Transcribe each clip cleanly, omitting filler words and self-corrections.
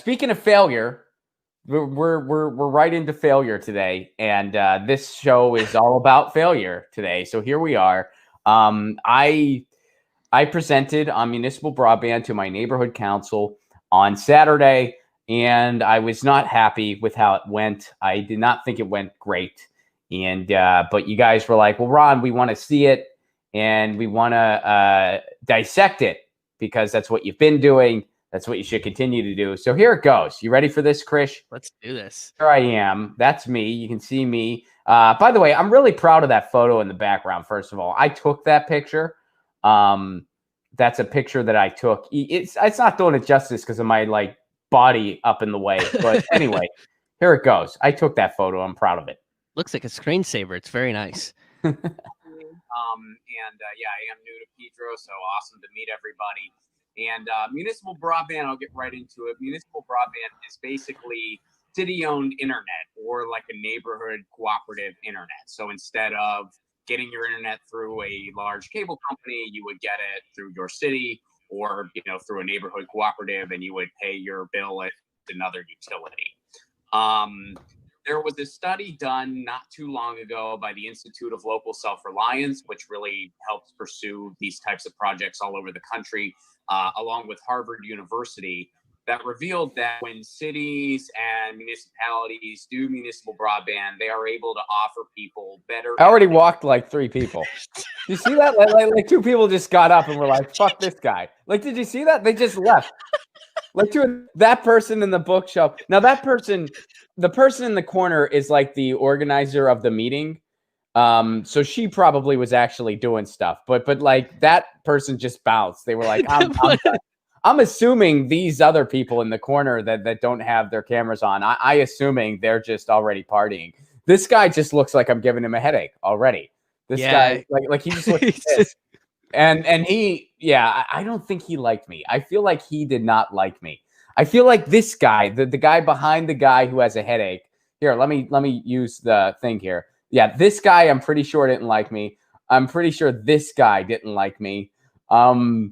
speaking of failure, we're right into failure today, and this show is all about failure today. So here we are. I presented on municipal broadband to my neighborhood council on Saturday, and I was not happy with how it went. I did not think it went great, and but you guys were like, "Well, Ron, we want to see it, and we want to dissect it because that's what you've been doing." That's what you should continue to do. So here it goes. You ready for this, Krish? Let's do this. Here I am. That's me. You can see me. By the way, I'm really proud of that photo in the background, first of all. I took that picture. That's a picture that I took. It's not doing it justice because of my body up in the way. But anyway, here it goes. I took that photo. I'm proud of it. Looks like a screensaver. It's very nice. Yeah, I am new to Pedro, so awesome to meet everybody. And municipal broadband, I'll get right into it. Municipal broadband is basically city-owned internet, or like a neighborhood cooperative internet. So instead of getting your internet through a large cable company, you would get it through your city, or through a neighborhood cooperative, and you would pay your bill at another utility. There was a study done not too long ago by the Institute of Local Self-Reliance, which really helps pursue these types of projects all over the country, along with Harvard University, that revealed that when cities and municipalities do municipal broadband, they are able to offer people better. I already walked like 3 people. You see that? Like 2 people just got up and were like, "Fuck this guy." Did you see that? They just left. That person in the bookshelf. Now that person, the person in the corner is like the organizer of the meeting. So she probably was actually doing stuff, but that person just bounced. They were like, I'm assuming these other people in the corner that don't have their cameras on, I assuming they're just already partying. This guy just looks like I'm giving him a headache already. This guy, like he just looks like this. And he, I don't think he liked me. I feel like he did not like me. I feel like this guy, the guy behind the guy who has a headache. Here, let me use the thing here. Yeah, this guy, I'm pretty sure didn't like me. I'm pretty sure this guy didn't like me. The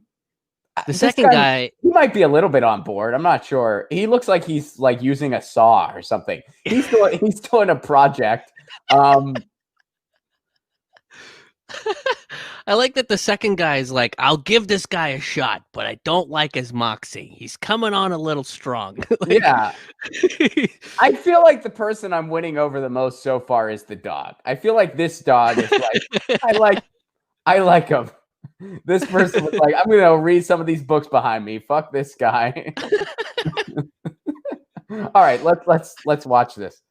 second guy, he might be a little bit on board. I'm not sure. He looks like he's using a saw or something. He's doing a project. I like that the second guy is like, "I'll give this guy a shot, but I don't like his moxie. He's coming on a little strong." Yeah. I feel like the person I'm winning over the most so far is the dog. I feel like this dog is like, I like him. This person was like, "I'm going to read some of these books behind me. Fuck this guy." All right, let's watch this.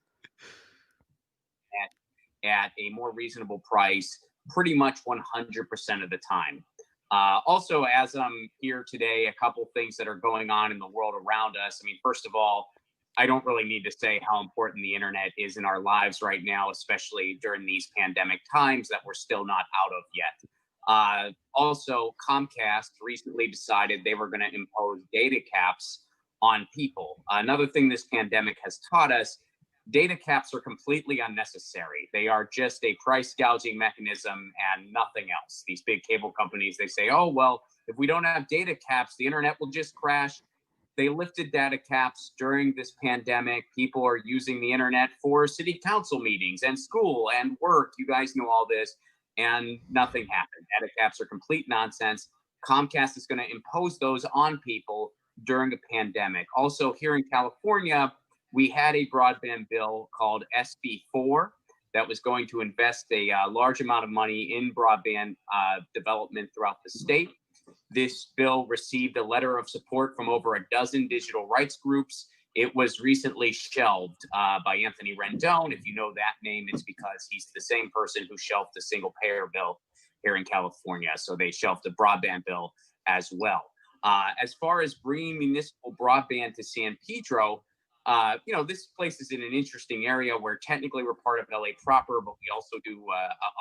At a more reasonable price, pretty much 100% of the time. Also, as I'm here today, a couple things that are going on in the world around us. I mean, first of all, I don't really need to say how important the internet is in our lives right now, especially during these pandemic times that we're still not out of yet. Also, Comcast recently decided they were going to impose data caps on people. Another thing this pandemic has taught us: data caps are completely unnecessary. They are just a price gouging mechanism and nothing else. These big cable companies, they say, "Oh, well, if we don't have data caps, the internet will just crash." They lifted data caps during this pandemic. People are using the internet for city council meetings and school and work. You guys know all this, and nothing happened. Data caps are complete nonsense. Comcast is going to impose those on people during a pandemic. Also, here in California, we had a broadband bill called SB4 that was going to invest a large amount of money in broadband development throughout the state. This bill received a letter of support from over a dozen digital rights groups. It was recently shelved by Anthony Rendon. If you know that name, it's because he's the same person who shelved the single payer bill here in California. So they shelved the broadband bill as well. As far as bringing municipal broadband to San Pedro, this place is in an interesting area where technically we're part of LA proper, but we also do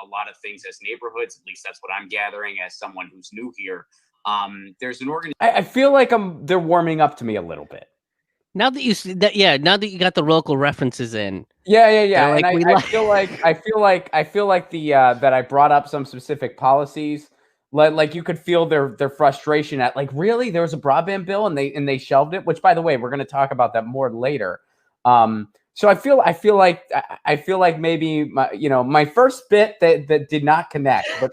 a lot of things as neighborhoods. At least that's what I'm gathering as someone who's new here. There's an organization. I feel like they're warming up to me a little bit. Now that you see that, now that you got the local references in. Yeah. And I feel like the that I brought up some specific policies. Like you could feel their frustration at like, really, there was a broadband bill and they shelved it. Which, by the way, we're going to talk about that more later. So I feel like maybe my first bit that did not connect, but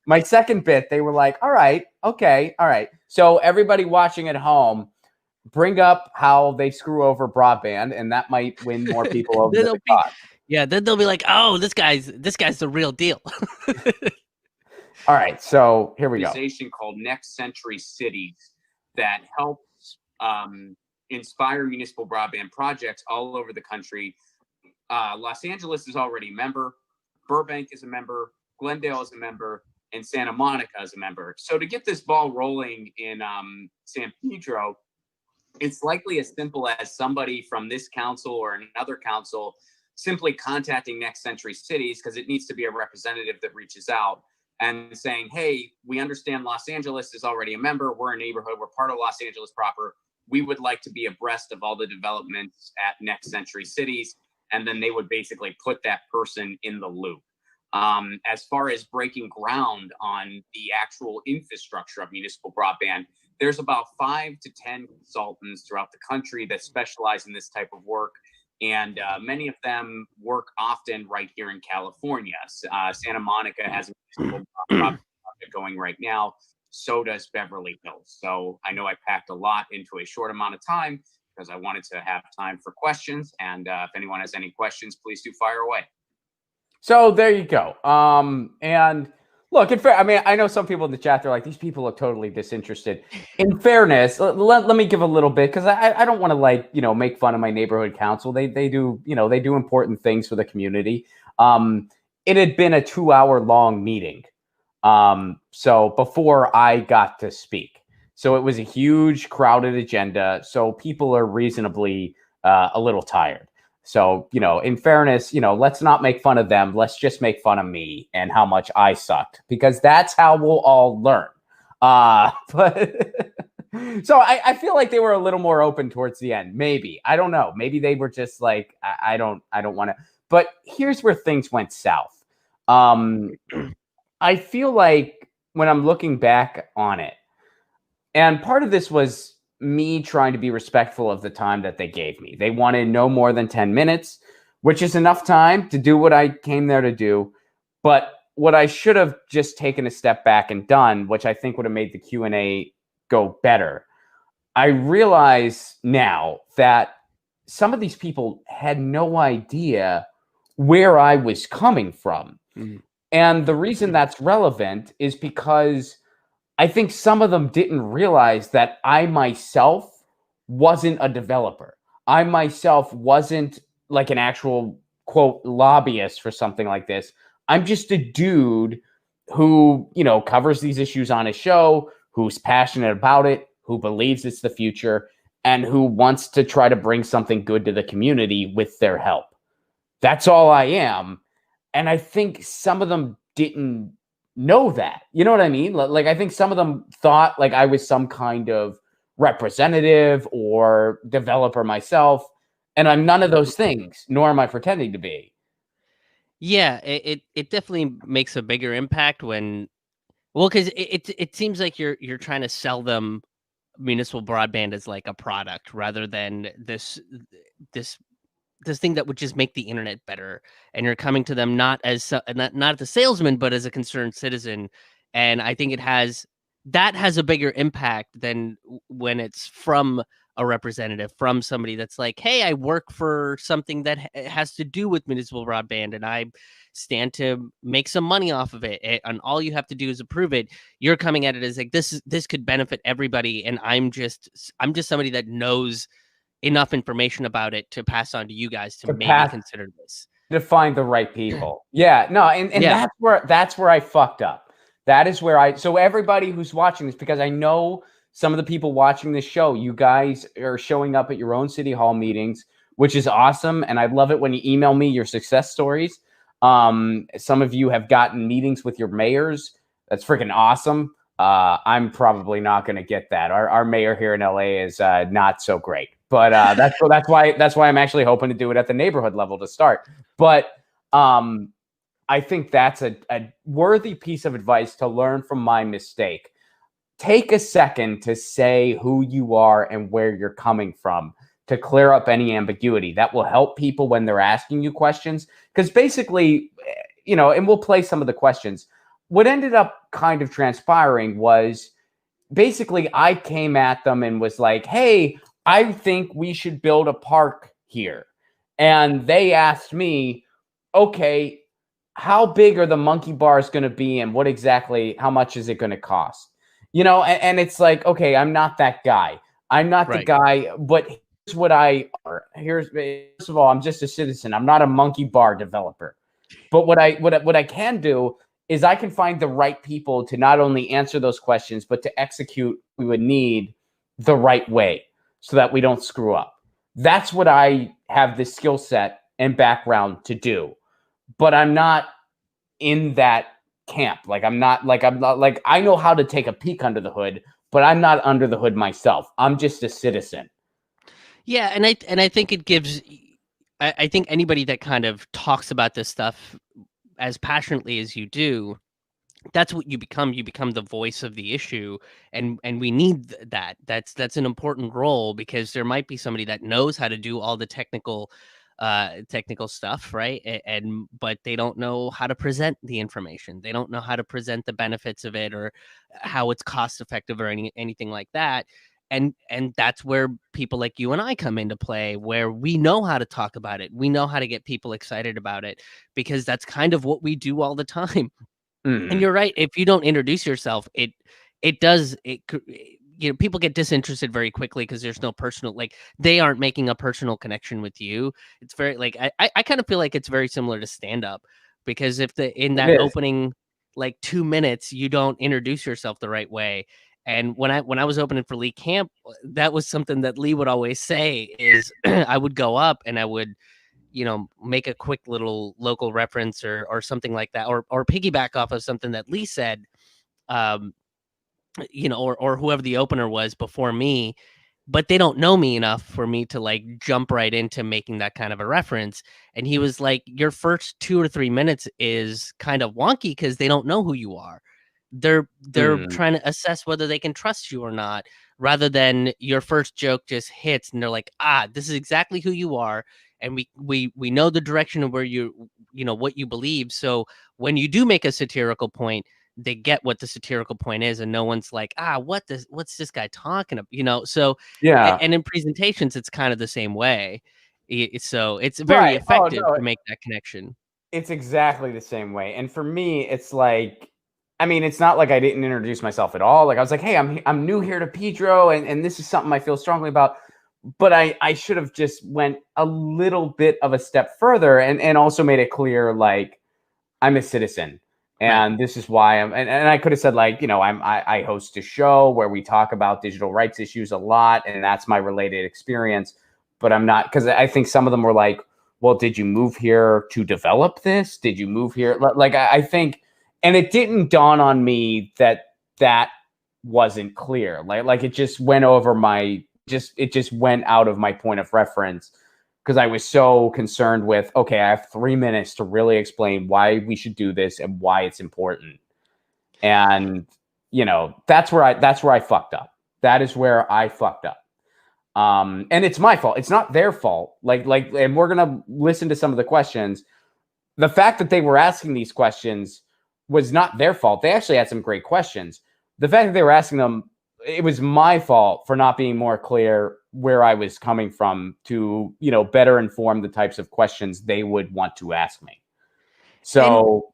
my second bit, they were like, all right, okay, all right. So everybody watching at home, bring up how they screw over broadband, and that might win more people over to the cause. Yeah, then they'll be like, oh, this guy's the real deal. All right, so here we go. Organization called Next Century Cities that helps inspire municipal broadband projects all over the country. Los Angeles is already a member, Burbank is a member, Glendale is a member, and Santa Monica is a member. So to get this ball rolling in San Pedro, it's likely as simple as somebody from this council or another council simply contacting Next Century Cities, because it needs to be a representative that reaches out and saying, hey, we understand Los Angeles is already a member. We're a neighborhood. We're part of Los Angeles proper. We would like to be abreast of all the developments at Next Century Cities. And then they would basically put that person in the loop. As far as breaking ground on the actual infrastructure of municipal broadband, there's about 5 to 10 consultants throughout the country that specialize in this type of work. And many of them work often right here in California. Santa Monica has a municipal project going right now. So does Beverly Hills. So I know I packed a lot into a short amount of time because I wanted to have time for questions. And if anyone has any questions, please do fire away. So there you go. And look, in fair, I mean, I know some people in the chat, they're like, these people look totally disinterested. In fairness, let me give a little bit, because I don't want to make fun of my neighborhood council. They do, they do important things for the community. It had been a 2-hour long meeting. So before I got to speak, so it was a huge crowded agenda. So people are reasonably a little tired. So, in fairness, let's not make fun of them. Let's just make fun of me and how much I sucked, because that's how we'll all learn. But so I feel like they were a little more open towards the end. Maybe, I don't know. Maybe they were just like, I don't want to. But here's where things went south. I feel like when I'm looking back on it, and part of this was me trying to be respectful of the time that they gave me. They wanted no more than 10 minutes, which is enough time to do what I came there to do. But what I should have just taken a step back and done, which I think would have made the Q&A go better. I realize now that some of these people had no idea where I was coming from. Mm-hmm. And the reason that's relevant is because I think some of them didn't realize that I myself wasn't a developer. I myself wasn't like an actual, quote, lobbyist for something like this. I'm just a dude who, covers these issues on his show, who's passionate about it, who believes it's the future, and who wants to try to bring something good to the community with their help. That's all I am. And I think some of them didn't know that. You know what I mean? Like, I think some of them thought like I was some kind of representative or developer myself, and I'm none of those things, nor am I pretending to be. Yeah, it definitely makes a bigger impact when, because it seems like you're trying to sell them municipal broadband as like a product rather than this thing that would just make the internet better, and you're coming to them not as not the salesman, but as a concerned citizen. And I think that has a bigger impact than when it's from a representative, from somebody that's like, hey, I work for something that has to do with municipal broadband and I stand to make some money off of it, and all you have to do is approve it. You're coming at it as like, this could benefit everybody, and I'm just somebody that knows enough information about it to pass on to you guys to maybe consider this. To find the right people. Yeah, no, and yeah. That's where I fucked up. That is where so everybody who's watching this, because I know some of the people watching this show, you guys are showing up at your own city hall meetings, which is awesome. And I love it when you email me your success stories. Some of you have gotten meetings with your mayors. That's freaking awesome. I'm probably not going to get that. Our mayor here in LA is not so great. But that's why I'm actually hoping to do it at the neighborhood level to start. But I think that's a worthy piece of advice to learn from my mistake. Take a second to say who you are and where you're coming from to clear up any ambiguity. That will help people when they're asking you questions. Because basically, and we'll play some of the questions. What ended up kind of transpiring was basically I came at them and was like, hey, I think we should build a park here. And they asked me, okay, how big are the monkey bars going to be and how much is it going to cost? And it's like, okay, I'm not that guy. I'm not the guy, but here's what first of all, I'm just a citizen. I'm not a monkey bar developer. But what I can do is I can find the right people to not only answer those questions, but to execute we would need the right way so that we don't screw up. That's what I have the skill set and background to do. But I'm not in that camp. I'm not I know how to take a peek under the hood, but I'm not under the hood myself. I'm just a citizen. Yeah, and I think it gives I think anybody that kind of talks about this stuff as passionately as you do, that's what you become. You become the voice of the issue, and we need that. That's an important role, because there might be somebody that knows how to do all the technical stuff, right? But they don't know how to present the information. They don't know how to present the benefits of it, or how it's cost effective, or anything like that. And that's where people like you and I come into play, where we know how to talk about it. We know how to get people excited about it, because that's kind of what we do all the time. And you're right. If you don't introduce yourself, people get disinterested very quickly, because there's no personal, like, they aren't making a personal connection with you. It's very, like, I kind of feel like it's very similar to stand up, because if in that opening, like, 2 minutes, you don't introduce yourself the right way. And when I was opening for Lee Camp, that was something that Lee would always say is I would go up and I would, make a quick little local reference or something like that, or piggyback off of something that Lee said, or whoever the opener was before me, but they don't know me enough for me to, like, jump right into making that kind of a reference. And he was like, your first 2 or 3 minutes is kind of wonky, because they don't know who you are. They're trying to assess whether they can trust you or not, rather than your first joke just hits and they're like, this is exactly who you are, and we know the direction of where what you believe. So when you do make a satirical point, they get what the satirical point is, and no one's like, what's this guy talking about? So yeah. And in presentations, it's kind of the same way. So it's very effective to make that connection. It's exactly the same way. And for me, it's like, I mean, it's not like I didn't introduce myself at all. Like, I was like, hey, I'm new here to Pedro, and this is something I feel strongly about. But I should have just went a little bit of a step further and also made it clear, like, I'm a citizen. And this is why and I could have said, like, I host a show where we talk about digital rights issues a lot, and that's my related experience. But I'm not, because I think some of them were like, well, did you move here to develop this? Did you move here? Like, I think, and it didn't dawn on me that wasn't clear. Like it just went over it just went out of my point of reference, because I was so concerned with, okay, I have 3 minutes to really explain why we should do this and why it's important. And, that's where I fucked up. That is where I fucked up. And it's my fault. It's not their fault. And we're going to listen to some of the questions. The fact that they were asking these questions was not their fault. They actually had some great questions. The fact that they were asking them, it was my fault for not being more clear where I was coming from to, better inform the types of questions they would want to ask me. So,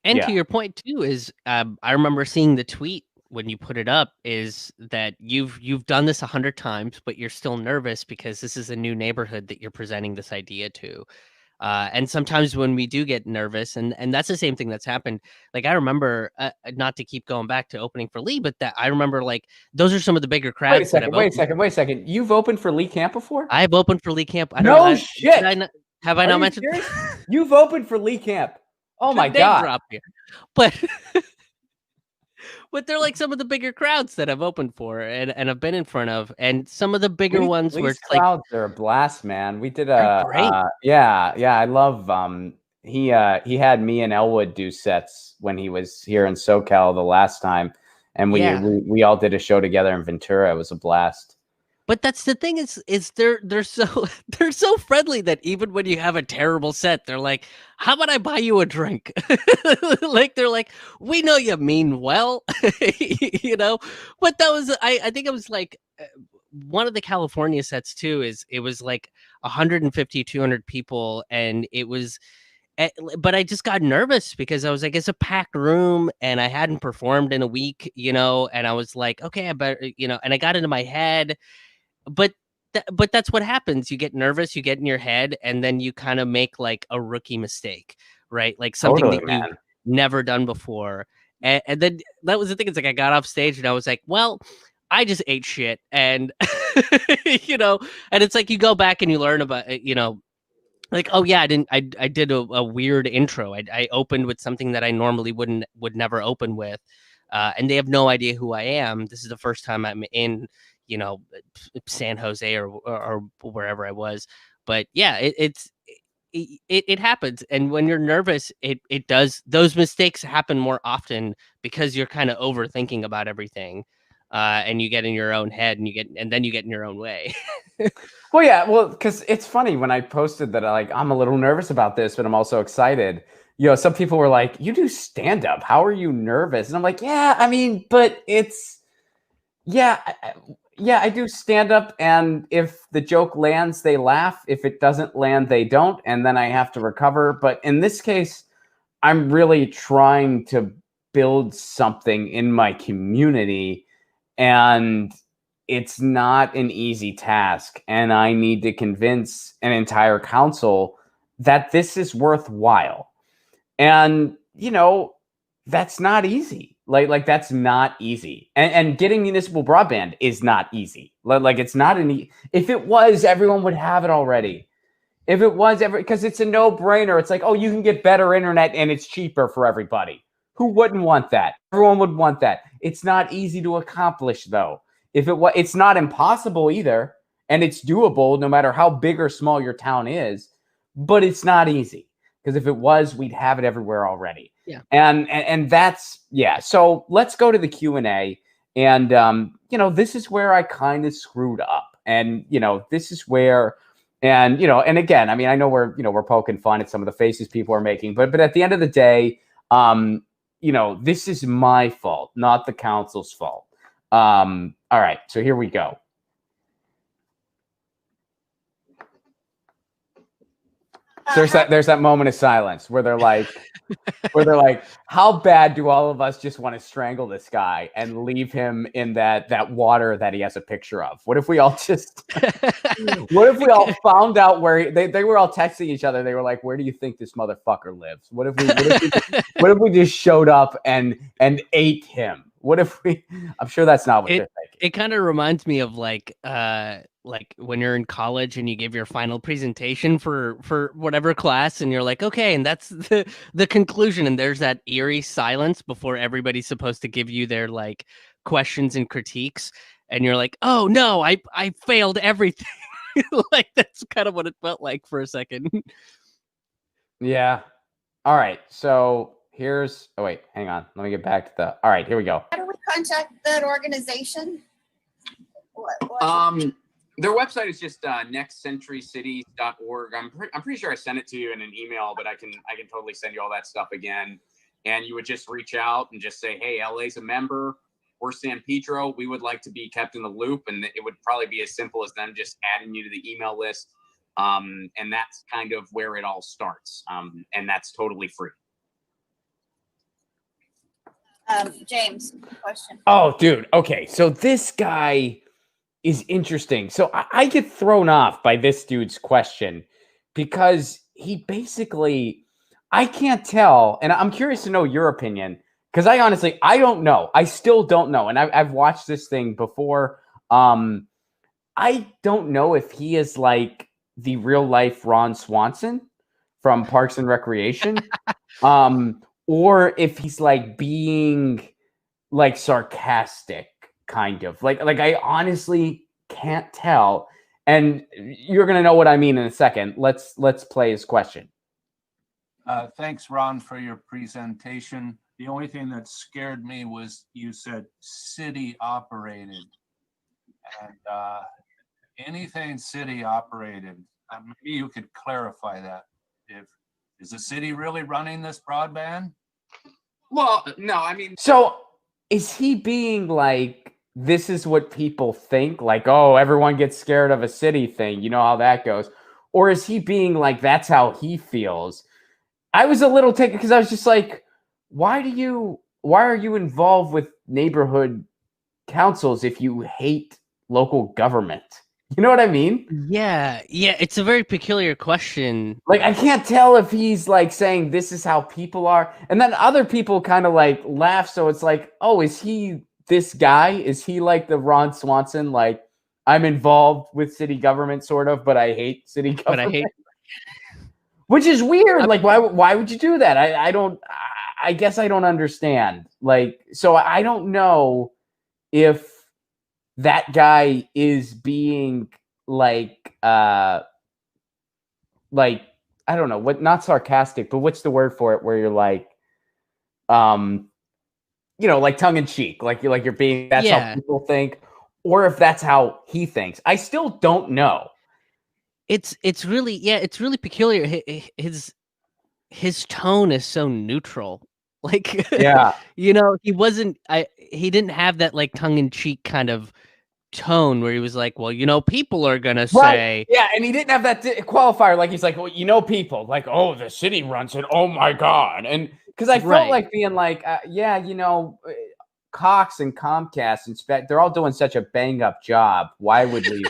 and to your point too, is I remember seeing the tweet when you put it up, is that you've done this 100 times, but you're still nervous because this is a new neighborhood that you're presenting this idea to. And sometimes when we do get nervous, and that's the same thing that's happened. Like, I remember, not to keep going back to opening for Lee, but that I remember, like, those are some of the bigger crowds. Wait a second. You've opened for Lee Camp before? I've opened for Lee Camp. Shit. Have I not mentioned? You've opened for Lee Camp. Oh my God. Drop here. But but they're like some of the bigger crowds that I've opened for and I've been in front of, and some of the bigger ones where it's crowds are a blast, man. We did great. yeah, I love he had me and Elwood do sets when he was here in SoCal the last time, and we all did a show together in Ventura. It was a blast. But that's the thing is they're so they're so friendly that even when you have a terrible set, they're like, "How about I buy you a drink?" Like they're like, "We know you mean well," you know. But that was I think it was like one of the California sets too. Is it was like 150, 200 people, and it was. But I just got nervous because I was like, it's a packed room and I hadn't performed in a week, you know, and I was like, okay, I better, you know, and I got into my head, but but that's what happens. You get nervous, you get in your head, and then you kind of make like a rookie mistake, right? Like something Totally, that man. you've never done before. And then that was the thing. It's like I got off stage and I was like, well, I just ate shit. And, you know, and it's like you go back and you learn about, you know, like, oh yeah, I did a weird intro. I opened with something that I normally would never open with. And they have no idea who I am. This is the first time I'm in, you know, San Jose or wherever I was. But yeah, it happens. And when you're nervous, it does, those mistakes happen more often because you're kind of overthinking about everything. And you get in your own head and then you get in your own way. Well, yeah, well, because it's funny when I posted that I'm a little nervous about this, but I'm also excited. You know, some people were like, "You do stand up. How are you nervous?" And I'm like, "Yeah, I mean, but it's yeah, I do stand up, and if the joke lands, they laugh. If it doesn't land, they don't, and then I have to recover. But in this case, I'm really trying to build something in my community, and it's not an easy task. And I need to convince an entire council that this is worthwhile. And, you know, that's not easy. Like that's not easy. And getting municipal broadband is not easy. Like it's not if it was, everyone would have it already. If it was because it's a no-brainer. It's like, oh, you can get better internet and it's cheaper for everybody. Who wouldn't want that? Everyone would want that. It's not easy to accomplish, though. It's not impossible either, and it's doable no matter how big or small your town is. But it's not easy because if it was, we'd have it everywhere already. Yeah, and that's So let's go to the Q&A, and you know, this is where I kind of screwed up, and you know, this is where. And, you know, and again, I mean, I know we're poking fun at some of the faces people are making, but at the end of the day, you know, this is my fault, not the council's fault. All right, so here we go. There's that moment of silence where they're like, how bad do all of us just want to strangle this guy and leave him in that water that he has a picture of? What if we all just, what if we all found out where they were all texting each other? They were like, where do you think this motherfucker lives? What if we just showed up and ate him? What if I'm sure that's not what they're thinking. It kind of reminds me of like when you're in college and you give your final presentation for whatever class and you're like, okay, and that's the conclusion, and there's that eerie silence before everybody's supposed to give you their like questions and critiques, and you're like, oh no, I failed everything. Like that's kind of what it felt like for a second. Yeah. All right. So oh wait, hang on. Let me get back to all right, here we go. How do we contact that organization? Their website is just nextcenturycities.org. I'm pretty sure I sent it to you in an email, but I can totally send you all that stuff again. And you would just reach out and just say, hey, LA's a member. We're San Pedro. We would like to be kept in the loop. And it would probably be as simple as them just adding you to the email list. And that's kind of where it all starts. And that's totally free. James, question. Oh, dude. Okay. So this guy is interesting. So I get thrown off by this dude's question because he basically, I can't tell. And I'm curious to know your opinion because I don't know. I still don't know. And I've watched this thing before. I don't know if he is like the real life Ron Swanson from Parks and Recreation. Or if he's like being like sarcastic, kind of like I honestly can't tell. And you're gonna know what I mean in a second. Let's play his question. Thanks, Ron, for your presentation. The only thing that scared me was you said city operated. And anything city operated, maybe you could clarify that. Is the city really running this broadband? Well, no, I mean, So is he being like, this is what people think? Like, oh, everyone gets scared of a city thing. You know how that goes. Or is he being like, that's how he feels? I was a little taken because I was just like, why are you involved with neighborhood councils if you hate local government? You know what I mean? Yeah, it's a very peculiar question. Like, I can't tell if he's like saying this is how people are, and then other people kind of like laugh. So it's like, oh, is he this guy? Is he like the Ron Swanson? Like, I'm involved with city government, sort of, but I hate city government. But I hate. Which is weird. Like, why would you do that? I guess I don't understand. Like, so I don't know if that guy is being like I don't know what, not sarcastic, but what's the word for it where you're like like tongue in cheek, like you're being, that's how people think, or if that's how he thinks. I still don't know. It's really peculiar. His tone is so neutral. Like, Yeah. he didn't have that like tongue in cheek kind of tone where he was like, well, people are gonna say, yeah, and he didn't have that qualifier. Like, he's like, well, people like, oh, the city runs it, oh my god. And because I felt like being like, Cox and Comcast and they're all doing such a bang up job. Why would we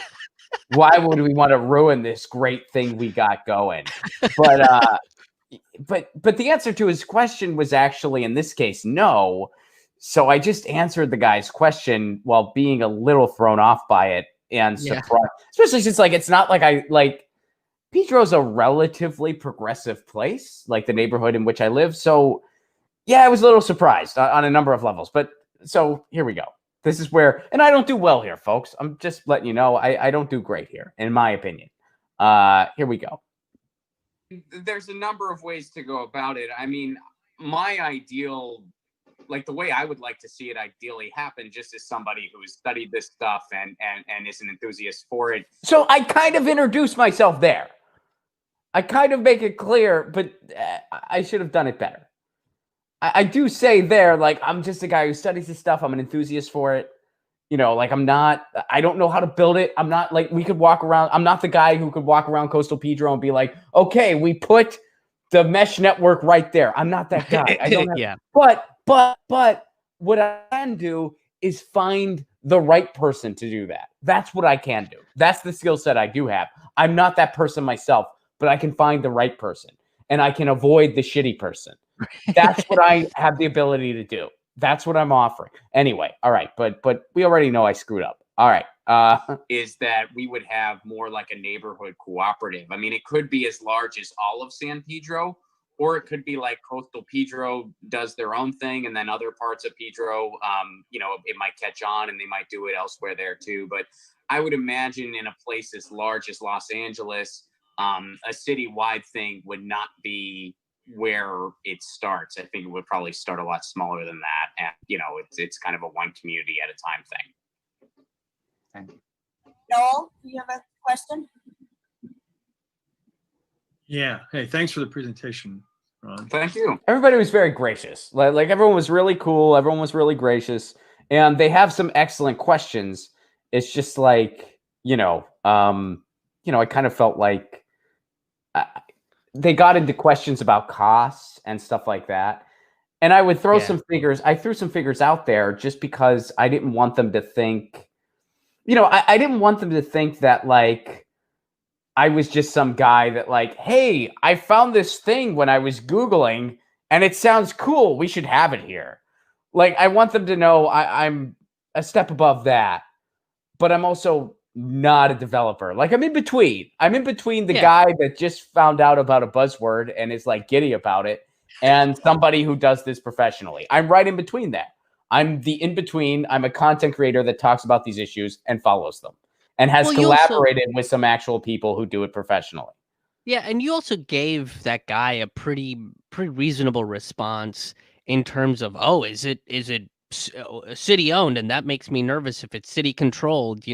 want to ruin this great thing we got going? But the answer to his question was actually, in this case, no. So I just answered the guy's question while being a little thrown off by it and surprised, especially since it's not like Pedro's a relatively progressive place, like the neighborhood in which I live. So yeah, I was a little surprised on a number of levels. But so here we go. This is where, and I don't do well here, folks. I'm just letting you know, I don't do great here, in my opinion. Here we go. There's a number of ways to go about it. I mean, my ideal, like the way I would like to see it ideally happen, just as somebody who's studied this stuff and is an enthusiast for it. So I kind of introduced myself there. I kind of make it clear, but I should have done it better. I do say there, like, I'm just a guy who studies this stuff. I'm an enthusiast for it. Like, I don't know how to build it. I'm not like, we could walk around. I'm not the guy who could walk around Coastal Pedro and be like, okay, we put the mesh network right there. I'm not that guy. I don't have, but what I can do is find the right person to do that. That's what I can do. That's the skill set I do have. I'm not that person myself, but I can find the right person and I can avoid the shitty person. That's what I have the ability to do. That's what I'm offering. Anyway, all right, but we already know I screwed up. All right. Is that we would have more like a neighborhood cooperative. I mean, it could be as large as all of San Pedro, or it could be like Coastal Pedro does their own thing, and then other parts of Pedro, it might catch on and they might do it elsewhere there too. But I would imagine in a place as large as Los Angeles, a citywide thing would not be where it starts. I think it would probably start a lot smaller than that, and it's kind of a one community at a time thing. Thank you. Noel, do you have a question? Yeah. Hey, thanks for the presentation, Ron. Thank you. Everybody was very gracious. Like everyone was really cool. Everyone was really gracious, and they have some excellent questions. It's just like, I kind of felt like they got into questions about costs and stuff like that. And I would throw some figures. I threw some figures out there just because I didn't want them to think, I didn't want them to think that like I was just some guy that like, hey, I found this thing when I was Googling and it sounds cool. We should have it here. Like, I want them to know I'm a step above that, but I'm also not a developer. Like, I'm in between. I'm in between the guy that just found out about a buzzword and is like giddy about it and somebody who does this professionally. I'm right in between that. I'm the in-between. I'm a content creator that talks about these issues and follows them and has collaborated with some actual people who do it professionally. Yeah, and you also gave that guy a pretty reasonable response in terms of, oh, is it city owned, and that makes me nervous if it's city controlled.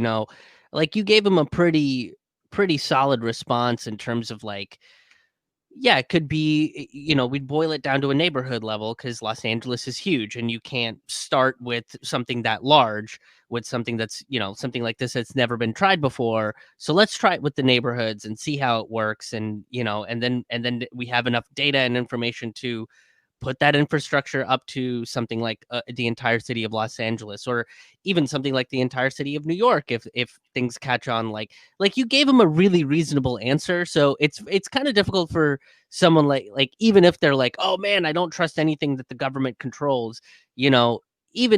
Like you gave him a pretty solid response in terms of like, yeah, it could be, we'd boil it down to a neighborhood level because Los Angeles is huge and you can't start with something that large with something that's, something like this that's never been tried before. So let's try it with the neighborhoods and see how it works. And, and then we have enough data and information to put that infrastructure up to something like the entire city of Los Angeles, or even something like the entire city of New York, if things catch on. Like you gave them a really reasonable answer, so it's kind of difficult for someone like even if they're like, oh man, I don't trust anything that the government controls, even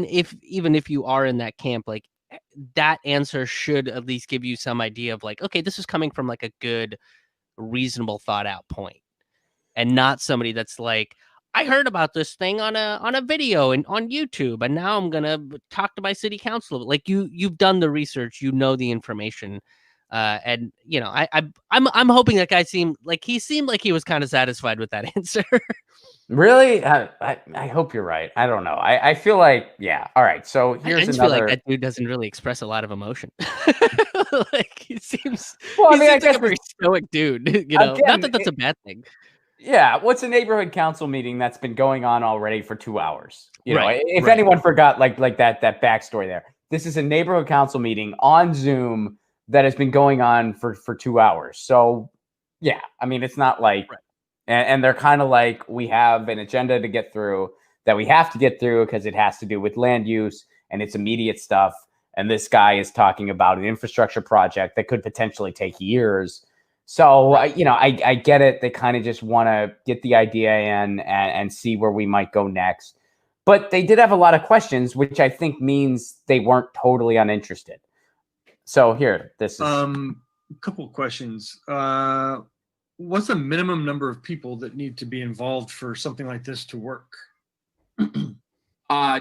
if you are in that camp, like that answer should at least give you some idea of like, okay, this is coming from like a good, reasonable, thought out point, and not somebody that's like, I heard about this thing on a video and on YouTube, and now I'm gonna talk to my city council. Like you've done the research, the information, and I'm hoping that guy seemed like he was kind of satisfied with that answer. Really? I hope you're right. I don't know. I feel like, yeah. All right. So I here's just feel like another. that dude doesn't really express a lot of emotion. Like he seems Well, I he mean, I seems like guess a very stoic dude. Not again, that that's a bad thing. yeah. What's a neighborhood council meeting that's been going on already for 2 hours? Right, If right. anyone forgot, like that backstory there. This is a neighborhood council meeting on Zoom that has been going on for 2 hours. So, yeah. I mean, it's not like, Right. and they're kind of like, we have an agenda to get through that we have to get through because it has to do with land use and it's immediate stuff. And this guy is talking about an infrastructure project that could potentially take years. So, I get it. They kind of just want to get the idea in and see where we might go next. But they did have a lot of questions, which I think means they weren't totally uninterested. So here, this is A couple of questions. What's the minimum number of people that need to be involved for something like this to work? Do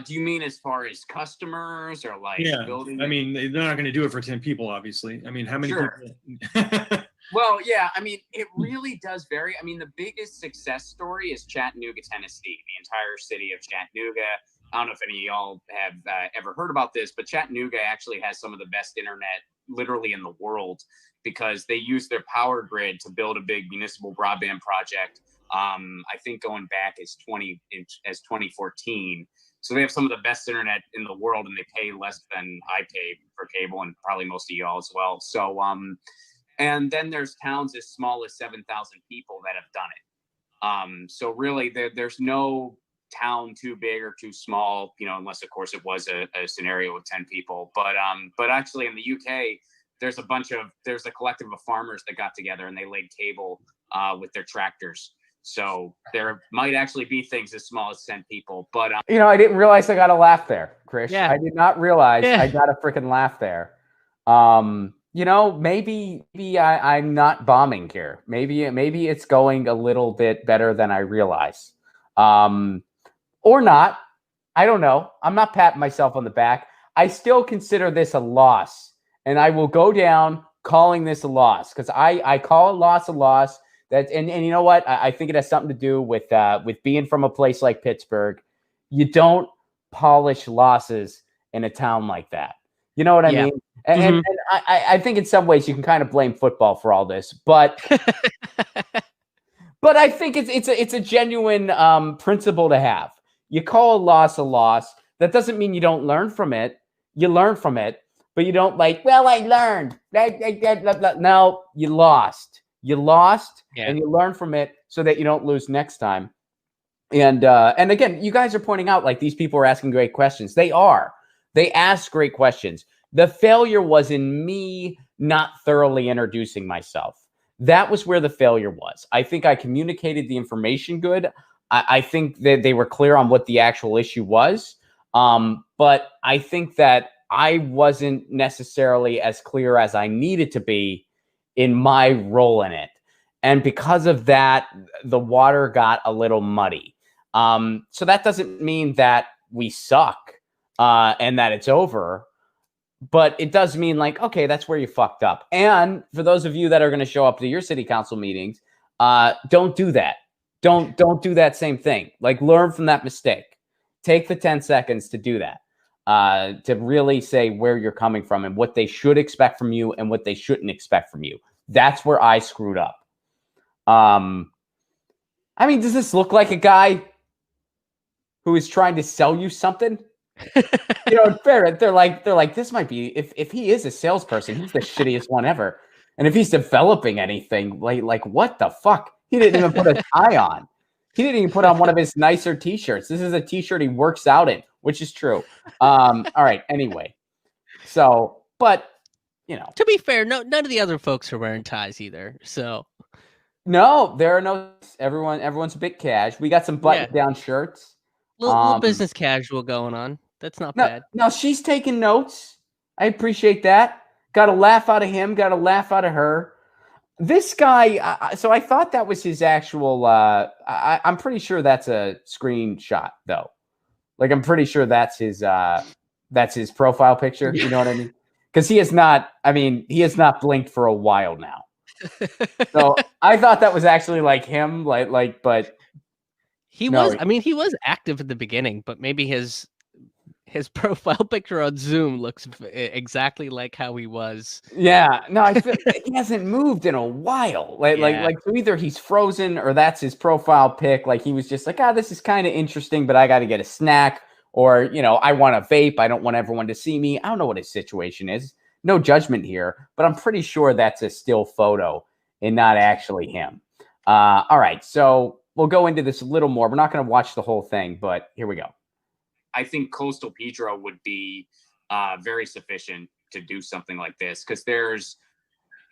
you mean as far as customers or like building? I mean, they're not going to do it for 10 people, obviously. I mean, how many Sure. people? Well, yeah, I mean, it really does vary. I mean, the biggest success story is Chattanooga, Tennessee, the entire city of Chattanooga. I don't know if any of y'all have ever heard about this, but Chattanooga actually has some of the best internet literally in the world because they use their power grid to build a big municipal broadband project. I think going back as 2014. So they have some of the best internet in the world, and they pay less than I pay for cable, and probably most of y'all as well. So, and then there's towns as small as 7,000 people that have done it. So really, there's no town too big or too small, unless of course it was a scenario with 10 people. But actually in the UK, there's a collective of farmers that got together and they laid cable with their tractors. So there might actually be things as small as 10 people. But I didn't realize I got a laugh there, Krish. Yeah. I did not realize Yeah. I got a freaking laugh there. Maybe I'm not bombing here. Maybe it's going a little bit better than I realize. Or not. I don't know. I'm not patting myself on the back. I still consider this a loss, and I will go down calling this a loss because I call a loss a loss. And you know what? I think it has something to do with being from a place like Pittsburgh. You don't polish losses in a town like that. You know what I mean? And I think in some ways you can kind of blame football for all this, but but I think it's a genuine principle to have. You call a loss. That doesn't mean you don't learn from it. You learn from it, but you don't like, well, I learned. No, you lost. And you learn from it so that you don't lose next time. And again, you guys are pointing out like these people are asking great questions. They are. They ask great questions. The failure was in me not thoroughly introducing myself. That was where the failure was. I think I communicated the information good. I think that they were clear on what the actual issue was. But I think that I wasn't necessarily as clear as I needed to be in my role in it. And because of that, the water got a little muddy. So that doesn't mean that we suck and that it's over. but it does mean like, okay, that's where you fucked up. And for those of you that are going to show up to your city council meetings, don't do that. Don't do that same thing. Like, learn from that mistake. Take the 10 seconds to do that, to really say where you're coming from and what they should expect from you and what they shouldn't expect from you. That's where I screwed up. I mean, does this look like a guy who is trying to sell you something? You know, fair. They're like, this might be, if he is a salesperson, he's the shittiest one ever. And if he's developing anything, like what the fuck? He didn't even put a tie on. He didn't even put on one of his nicer t-shirts. This is a t-shirt he works out in, which is true. All right. Anyway, so, but you know, To be fair, none of the other folks are wearing ties either. So no, there are no. Everyone's a bit cash. We got some button-down shirts. little business casual going on. That's not bad. Now she's taking notes. I appreciate that. Got a laugh out of him. Got a laugh out of her. This guy. So I thought that was his actual. I'm pretty sure that's a screenshot, though. Like, I'm pretty sure that's his profile picture. You know what I mean? Because he has not. I mean, he has not blinked for a while now. So I thought that was actually like him. But He was. I mean, he was active at the beginning, but maybe his profile picture on Zoom looks exactly like how he was. Yeah, no, I feel he hasn't moved in a while. Like so either he's frozen or that's his profile pic. Like, he was just like, this is kind of interesting, but I got to get a snack, or, you know, I want a vape. I don't want everyone to see me. I don't know what his situation is. No judgment here, but I'm pretty sure that's a still photo and not actually him. All right, so we'll go into this a little more. We're not going to watch the whole thing, but here we go. I think Coastal Pedro would be very sufficient to do something like this, because there's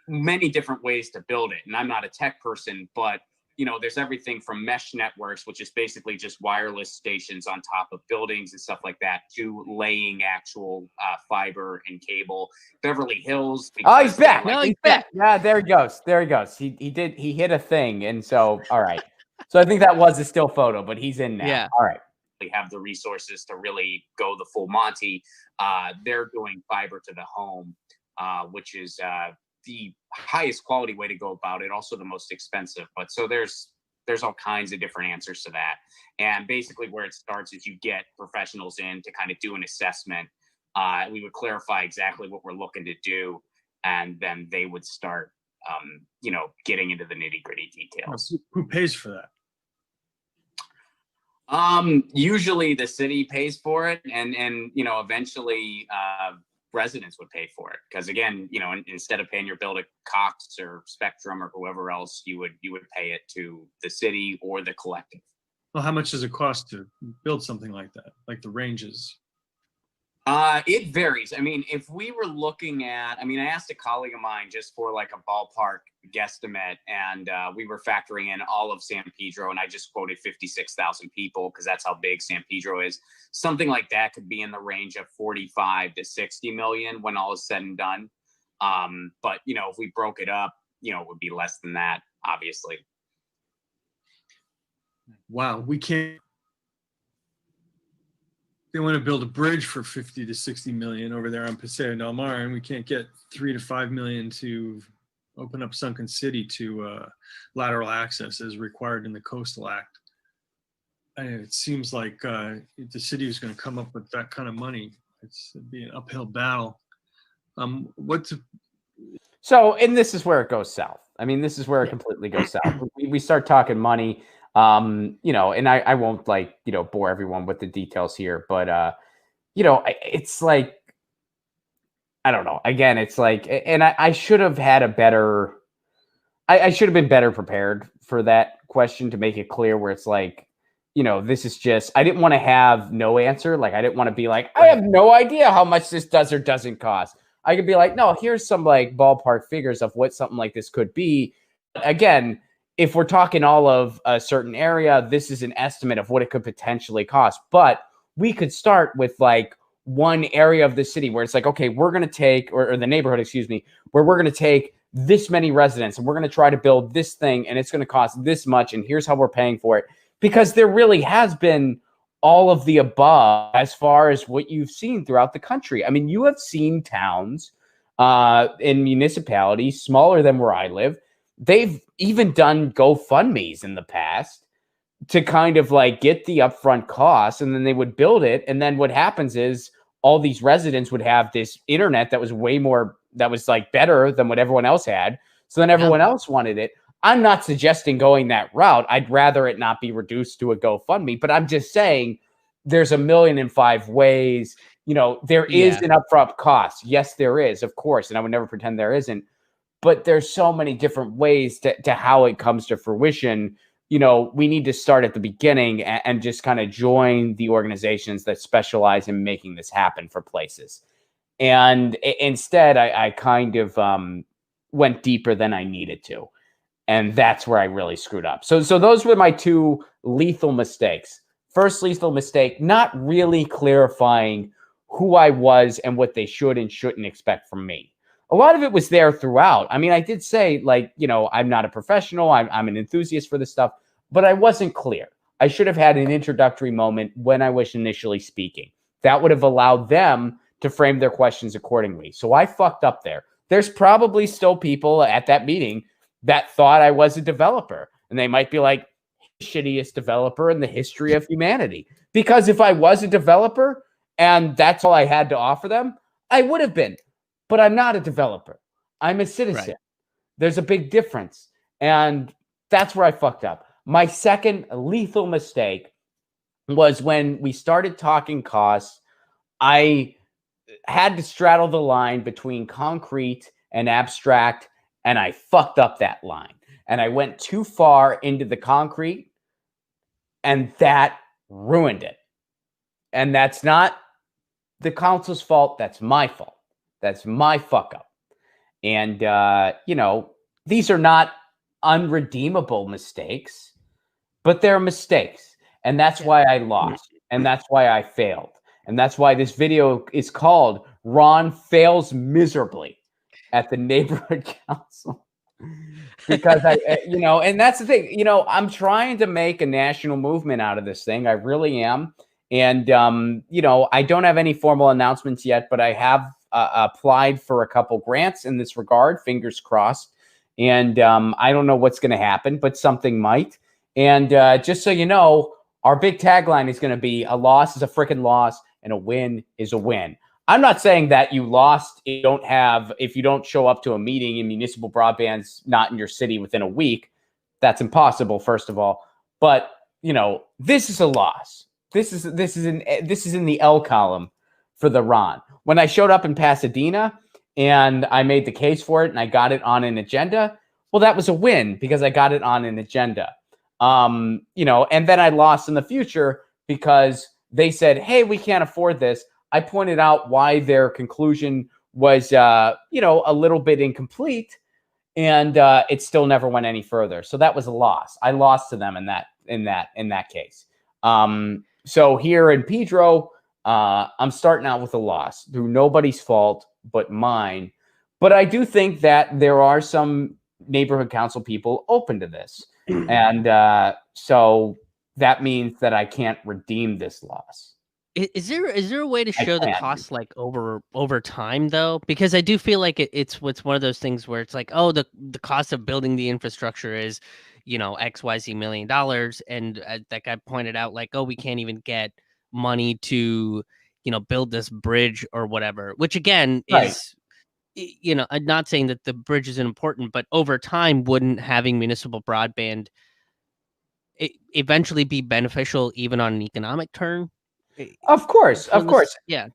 many different ways to build it. And I'm not a tech person, but, you know, there's everything from mesh networks, which is basically just wireless stations on top of buildings and stuff like that, to laying actual fiber and cable. Beverly Hills. Oh, he's back. No, he's back. Yeah, there he goes. There he goes. He hit a thing. And so, all right. So I think that was a still photo, but he's in now. Yeah. All right. They have the resources to really go the full Monty. They're doing fiber to the home, which is the highest quality way to go about it, also the most expensive. But so there's all kinds of different answers to that. And basically where it starts is you get professionals in to kind of do an assessment. We would clarify exactly what we're looking to do, and then they would start, you know, getting into the nitty-gritty details. Who pays for that? Usually the city pays for it, and you know, eventually residents would pay for it, because again, you know, instead of paying your bill to Cox or Spectrum or whoever else, you would pay it to the city or the collective. Well, how much does it cost to build something like that, like the ranges? It varies. I mean, if we were looking at, I asked a colleague of mine just for like a ballpark guesstimate, and we were factoring in all of San Pedro, and I just quoted 56,000 people because that's how big San Pedro is. Something like that could be in the range of 45 to 60 million when all is said and done. But, you know, if we broke it up, you know, it would be less than that, obviously. Wow, we can't. They want to build a bridge for 50 to 60 million over there on Paseo del Mar, and we can't get 3 to 5 million to open up Sunken City to lateral access as required in the Coastal Act. And it seems like if the city is going to come up with that kind of money, it'd be an uphill battle. So, and this is where it goes south. I mean, this is where it completely goes south. We start talking money. You know, and I won't, like, you know, bore everyone with the details here, but, you know, it's like, I don't know. Again, it's like, and I should have had a better, I should have been better prepared for that question to make it clear, where it's like, you know, this is just, I didn't want to have no answer. Like, I didn't want to be like, I have no idea how much this does or doesn't cost. I could be like, no, here's some like ballpark figures of what something like this could be. Again, if we're talking all of a certain area, this is an estimate of what it could potentially cost. But we could start with like one area of the city where it's like, okay, we're going to take, or the neighborhood, excuse me, where we're going to take this many residents and we're going to try to build this thing, and it's going to cost this much, and here's how we're paying for it. Because there really has been all of the above as far as what you've seen throughout the country. I mean, you have seen towns in municipalities smaller than where I live. They've even done GoFundMe's in the past to kind of like get the upfront costs, and then they would build it. And then what happens is all these residents would have this internet that was that was like better than what everyone else had. So then everyone else wanted it. I'm not suggesting going that route. I'd rather it not be reduced to a GoFundMe, but I'm just saying there's 1,000,005 ways. You know, there is an upfront cost. Yes, there is, of course. And I would never pretend there isn't. But there's so many different ways to how it comes to fruition. You know, we need to start at the beginning and just kind of join the organizations that specialize in making this happen for places. And instead, I kind of went deeper than I needed to. And that's where I really screwed up. So those were my two lethal mistakes. First lethal mistake, not really clarifying who I was and what they should and shouldn't expect from me. A lot of it was there throughout. I mean, I did say, like, you know, I'm not a professional. I'm an enthusiast for this stuff, but I wasn't clear. I should have had an introductory moment when I was initially speaking. That would have allowed them to frame their questions accordingly. So I fucked up there. There's probably still people at that meeting that thought I was a developer, and they might be like, shittiest developer in the history of humanity. Because if I was a developer and that's all I had to offer them, I would have been. But I'm not a developer. I'm a citizen. Right. There's a big difference. And that's where I fucked up. My second lethal mistake was when we started talking costs. I had to straddle the line between concrete and abstract, and I fucked up that line. And I went too far into the concrete, and that ruined it. And that's not the council's fault. That's my fault. That's my fuck up. And, you know, these are not unredeemable mistakes, but they're mistakes. And that's why I lost. And that's why I failed. And that's why this video is called Ron Fails Miserably at the Neighborhood Council. Because you know, and that's the thing, you know, I'm trying to make a national movement out of this thing. I really am. And, you know, I don't have any formal announcements yet, but I have applied for a couple grants in this regard, fingers crossed. And I don't know what's going to happen, but something might. And just so you know, our big tagline is going to be: a loss is a freaking loss and a win is a win. I'm not saying that you lost if you don't show up to a meeting and municipal broadband's not in your city within a week. That's impossible, first of all. But, you know, this is a loss. This is in the L column for the Ron. When I showed up in Pasadena and I made the case for it and I got it on an agenda, well, that was a win because I got it on an agenda. You know, and then I lost in the future because they said, hey, we can't afford this. I pointed out why their conclusion was, you know, a little bit incomplete, and it still never went any further. So that was a loss. I lost to them in that case. So here in Pedro, I'm starting out with a loss through nobody's fault but mine. But I do think that there are some neighborhood council people open to this, and so that means that I can't redeem this loss. Is there a way to show the cost like over time though? Because I do feel like it's one of those things where it's like, oh, the cost of building the infrastructure is, you know, XYZ $1 million, and that guy pointed out like, oh, we can't even get money to, you know, build this bridge or whatever. Which again is, you know, I'm not saying that the bridge isn't important, but over time, wouldn't having municipal broadband eventually be beneficial even on an economic turn? Of course. Yeah.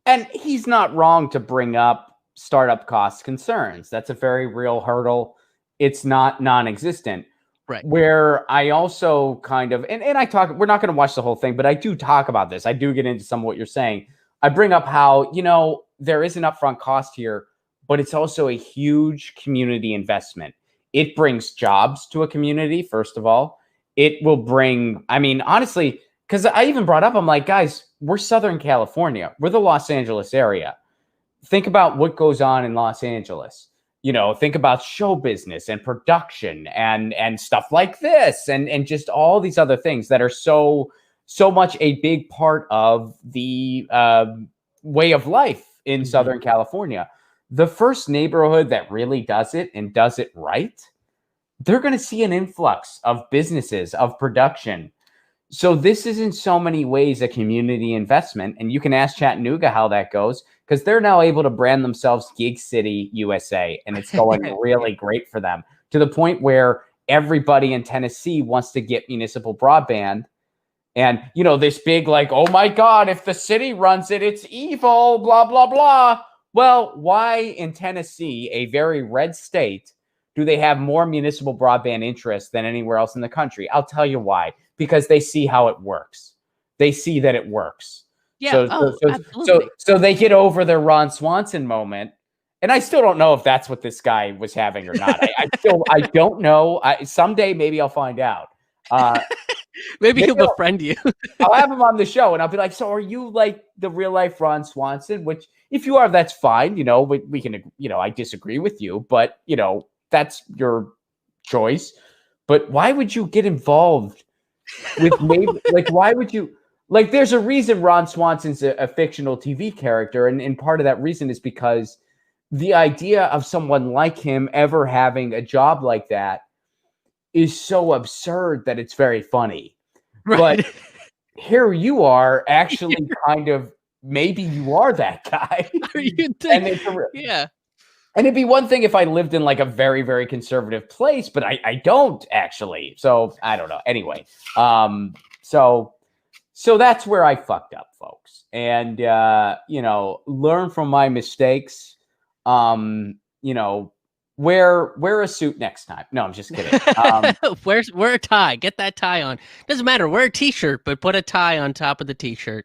And he's not wrong to bring up startup cost concerns. That's a very real hurdle. It's not non-existent. Right. Where I also kind of, and I talk, we're not going to watch the whole thing, but I do talk about this. I do get into some of what you're saying. I bring up how, you know, there is an upfront cost here, but it's also a huge community investment. It brings jobs to a community, first of all. It will bring, I mean, honestly, because I even brought up, I'm like, guys, we're Southern California. We're the Los Angeles area. Think about what goes on in Los Angeles. You know, think about show business and production and stuff like this and just all these other things that are so so much a big part of the way of life in Southern California. The first neighborhood that really does it and does it right, they're going to see an influx of businesses, of production. So this is in so many ways a community investment. And you can ask Chattanooga how that goes, because they're now able to brand themselves Gig City, USA. And it's going really great for them, to the point where everybody in Tennessee wants to get municipal broadband. And, you know, this big, like, oh my God, if the city runs it, it's evil, blah, blah, blah. Well, why in Tennessee, a very red state, do they have more municipal broadband interest than anywhere else in the country? I'll tell you why. Because they see how it works. They see that it works. Yeah. So they get over their Ron Swanson moment. And I still don't know if that's what this guy was having or not. I don't know. Someday maybe I'll find out. Maybe he'll befriend you. I'll have him on the show and I'll be like, so are you like the real life Ron Swanson? Which if you are, that's fine. You know, we can, you know, I disagree with you, but you know, that's your choice. But why would you get involved with maybe, like, why would you, like, there's a reason Ron Swanson's a fictional TV character. And part of that reason is because the idea of someone like him ever having a job like that is so absurd that it's very funny. Right. But here you are actually kind of, maybe you are that guy. Yeah. And it'd be one thing if I lived in like a very, very conservative place, but I don't actually. So I don't know. Anyway, so that's where I fucked up, folks. And, you know, learn from my mistakes. You know, wear a suit next time. No, I'm just kidding. Wear a tie. Get that tie on. Doesn't matter. Wear a t-shirt, but put a tie on top of the t-shirt.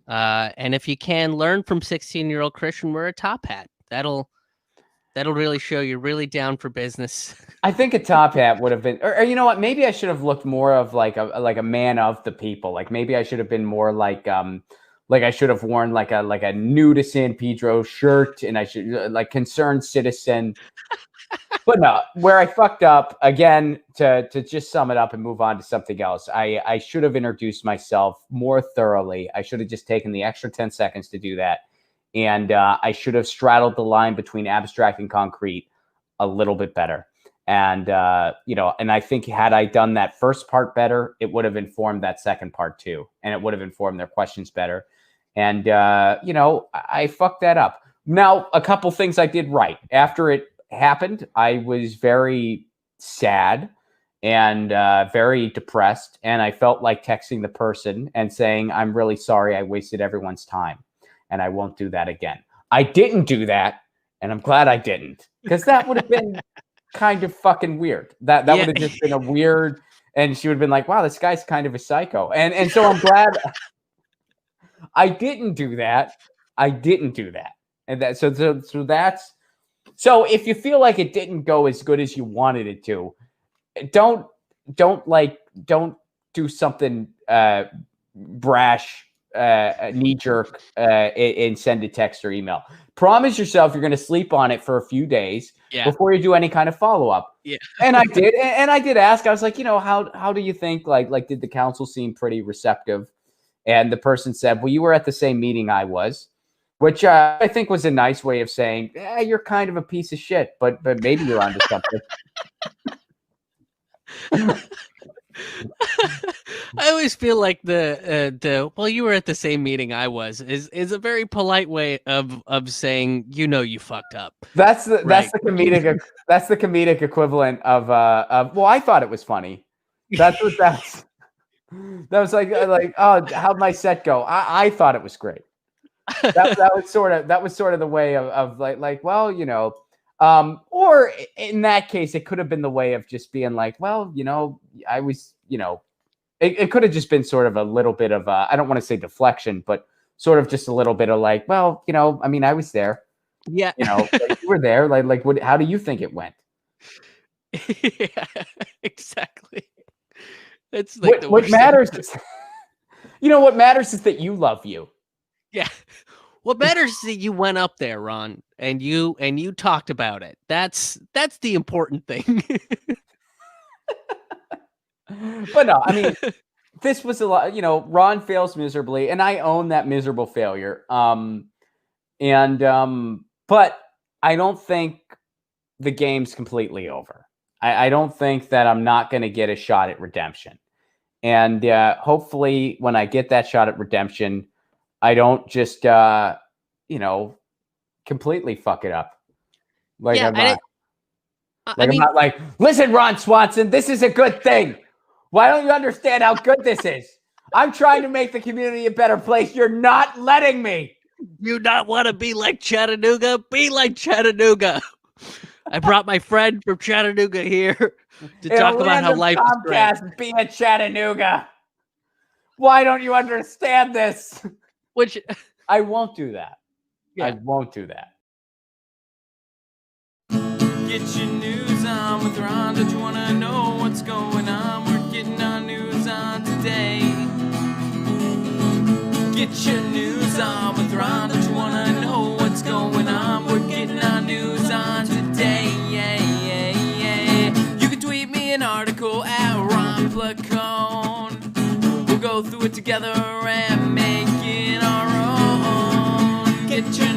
And if you can, learn from 16-year-old Christian, wear a top hat. That'll really show you're really down for business. I think a top hat would have been, or you know what? Maybe I should have looked more of like a man of the people. Like maybe I should have been more like I should have worn like a new to San Pedro shirt, and I should like concerned citizen. But no, where I fucked up again, to just sum it up and move on to something else. I should have introduced myself more thoroughly. I should have just taken the extra 10 seconds to do that. And I should have straddled the line between abstract and concrete a little bit better. And, you know, and I think had I done that first part better, it would have informed that second part too. And it would have informed their questions better. And, you know, I fucked that up. Now, a couple things I did right. After it happened, I was very sad and very depressed. And I felt like texting the person and saying, I'm really sorry I wasted everyone's time. And I won't do that again. I didn't do that, and I'm glad I didn't, because that would have been kind of fucking weird. That would have just been a weird, and she would have been like, wow, this guy's kind of a psycho. And so I'm glad I didn't do that. I didn't do that. And that so that's so if you feel like it didn't go as good as you wanted it to, don't do something brash, knee-jerk, and send a text or email. Promise yourself you're going to sleep on it for a few days before you do any kind of follow-up. Yeah. And I did. And I did ask. I was like, you know, how do you think, like did the council seem pretty receptive? And the person said, well, you were at the same meeting I was, which I think was a nice way of saying, you're kind of a piece of shit, but maybe you're onto something. I always feel like the well, you were at the same meeting I was is a very polite way of saying, you know, you fucked up. That's the comedic equivalent of well, I thought it was funny. That was like oh, how'd my set go? I thought it was great. That was sort of the way of like well, you know. Or in that case, it could have been the way of just being like, well, you know, I was, you know, it could have just been sort of a little bit of I don't want to say deflection, but sort of just a little bit of like, well, you know, I mean, I was there. Yeah. You know, like you were there. Like what, how do you think it went? Yeah, exactly. It's like what matters is, you know, what matters is that you love you. Yeah. What matters is that you went up there, Ron, and you talked about it. That's the important thing. But no, I mean, this was a lot, Ron fails miserably, and I own that miserable failure. But I don't think the game's completely over. I don't think that I'm not going to get a shot at redemption. And hopefully when I get that shot at redemption, I don't just, completely fuck it up. Like, Yeah, I'm not like, listen, Ron Swanson, this is a good thing. Why don't you understand how good this is? I'm trying to make the community a better place. You're not letting me. You not want to be like Chattanooga? Be like Chattanooga. I brought my friend from Chattanooga here to talk about how life is great. Comcast, be a Chattanooga. Why don't you understand this? Which I won't do that. Yeah. I won't do that. Get your news on with Ron. Don't you want to know what's going on? We're getting our news on today. Get your news on with Ron. Don't you want to know what's going on? We're getting our news on today. Yeah, yeah, yeah. You can tweet me an article at Ron Placone. We'll go through it together and make it our own. Get your